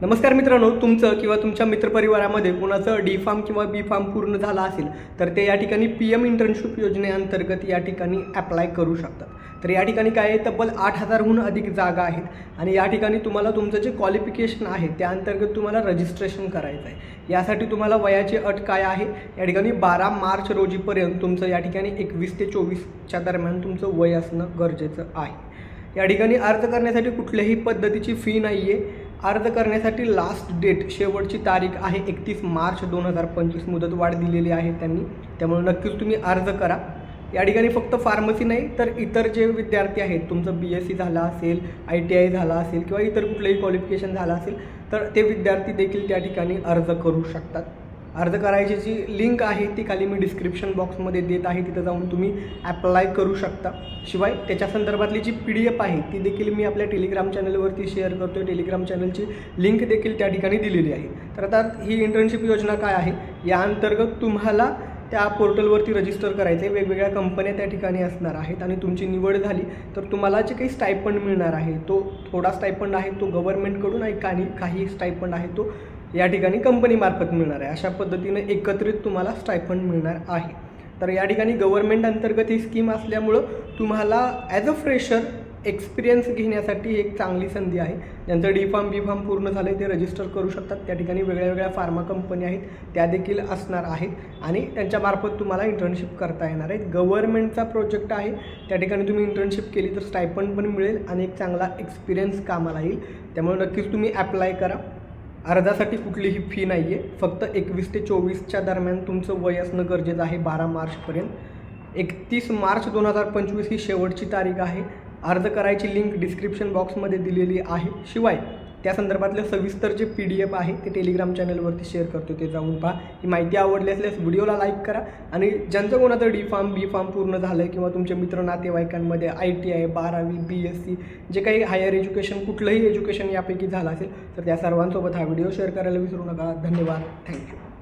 नमस्कार मित्रांनो, तुमचं किंवा तुमच्या मित्रपरिवारामध्ये कोणाचं डी फार्म किंवा बी फार्म पूर्ण झाला असेल तर ते या ठिकाणी PM इंटर्नशिप योजनेअंतर्गत या ठिकाणी अप्लाय करू शकतात। तर या ठिकाणी काय आहे, तब्बल 8000हून अधिक जागा आहेत आणि या ठिकाणी तुम्हाला तुमचं जे क्वालिफिकेशन आहे त्या अंतर्गत तुम्हाला रजिस्ट्रेशन करायचं आहे। यासाठी तुम्हाला वयाची अट काय आहे, या ठिकाणी 12 मार्च रोजीपर्यंत तुमचं या ठिकाणी 21 ते 24च्या दरम्यान तुमचं वय असणं गरजेचं आहे। या ठिकाणी अर्ज करण्यासाठी कुठल्याही पद्धतीची फी नाही आहे। अर्ज करण्यासाठी लास्ट डेट शेवटची तारीख आहे 31 मार्च 2025 मुदतवाढ दिलेली आहे त्यांनी, त्यामुळे नक्कीच तुम्ही अर्ज करा। या ठिकाणी फक्त फार्मसी नाही तर इतर जे विद्यार्थी आहेत, तुमचं BSc झाला असेल, ITI झाला असेल किंवा इतर कुठलंही क्वालिफिकेशन झालं असेल तर ते विद्यार्थी देखील त्या ठिकाणी अर्ज करू शकतात। अर्ज करायची जी लिंक आहे ती खाली मी डिस्क्रिप्शन बॉक्समध्ये देत आहे, तिथं जाऊन तुम्ही अप्लाय करू शकता। शिवाय त्याच्या संदर्भातली जी PDF आहे ती देखील मी आपल्या टेलिग्राम चॅनलवरती शेअर करतो आहे। टेलिग्राम चॅनलची लिंक देखील त्या ठिकाणी दिलेली आहे। तर आता ही इंटर्नशिप योजना काय आहे, या अंतर्गत तुम्हाला त्या पोर्टलवरती रजिस्टर करायचं आहे। वेगवेगळ्या कंपन्या त्या ठिकाणी असणार आहेत आणि तुमची निवड झाली तर तुम्हाला जे काही स्टायपंड मिळणार आहे तो थोडा स्टायपंड आहे तो गव्हर्नमेंटकडून आणि काही स्टायपंड आहे तो या ठिकाणी कंपनीमार्फत मिळणार आहे। अशा पद्धतीने एकत्रित तुम्हाला स्टायपंड मिळणार आहे। तर या ठिकाणी गव्हर्नमेंट अंतर्गत ही स्कीम असल्यामुळं तुम्हाला ॲज अ फ्रेशर एक्सपिरियन्स घेण्यासाठी एक चांगली संधी आहे। ज्यांचं डी फार्म बी फार्म पूर्ण झालं आहे ते रजिस्टर करू शकतात। त्या ठिकाणी वेगळ्या फार्मा कंपन्या आहेत त्या देखील असणार आहेत आणि त्यांच्यामार्फत तुम्हाला इंटर्नशिप करता येणार आहे। गव्हर्नमेंटचा प्रोजेक्ट आहे, त्या ठिकाणी तुम्ही इंटर्नशिप केली तर स्टायपंड पण मिळेल आणि एक चांगला एक्सपिरियन्स कामाला येईल। त्यामुळे नक्कीच तुम्ही अप्लाय करा। अर्जासाठी कुठलीही फी नाही आहे, फक्त 21 ते 24च्या दरम्यान तुमचं वय असणं गरजेचं आहे 12 मार्चपर्यंत। 31 मार्च 2025 ही शेवटची तारीख आहे। अर्ज करायची लिंक डिस्क्रिप्शन बॉक्समध्ये दिलेली आहे। शिवाय त्या संदर्भातलं सविस्तर जे PDF आहे ते टेलिग्राम चॅनलवरती शेअर करतो, ते जाऊन पहा। ही माहिती आवडली असल्यास व्हिडिओला लाईक करा आणि ज्यांचं कोणाचं डी फार्म बी फार्म पूर्ण झालं आहे किंवा तुमच्या मित्र नातेवाईकांमध्ये ITI 12वी BSc जे काही हायर एज्युकेशन कुठलंही एज्युकेशन यापैकी झालं असेल तर त्या सर्वांसोबत हा व्हिडिओ शेअर करायला विसरू नका। धन्यवाद, थँक्यू।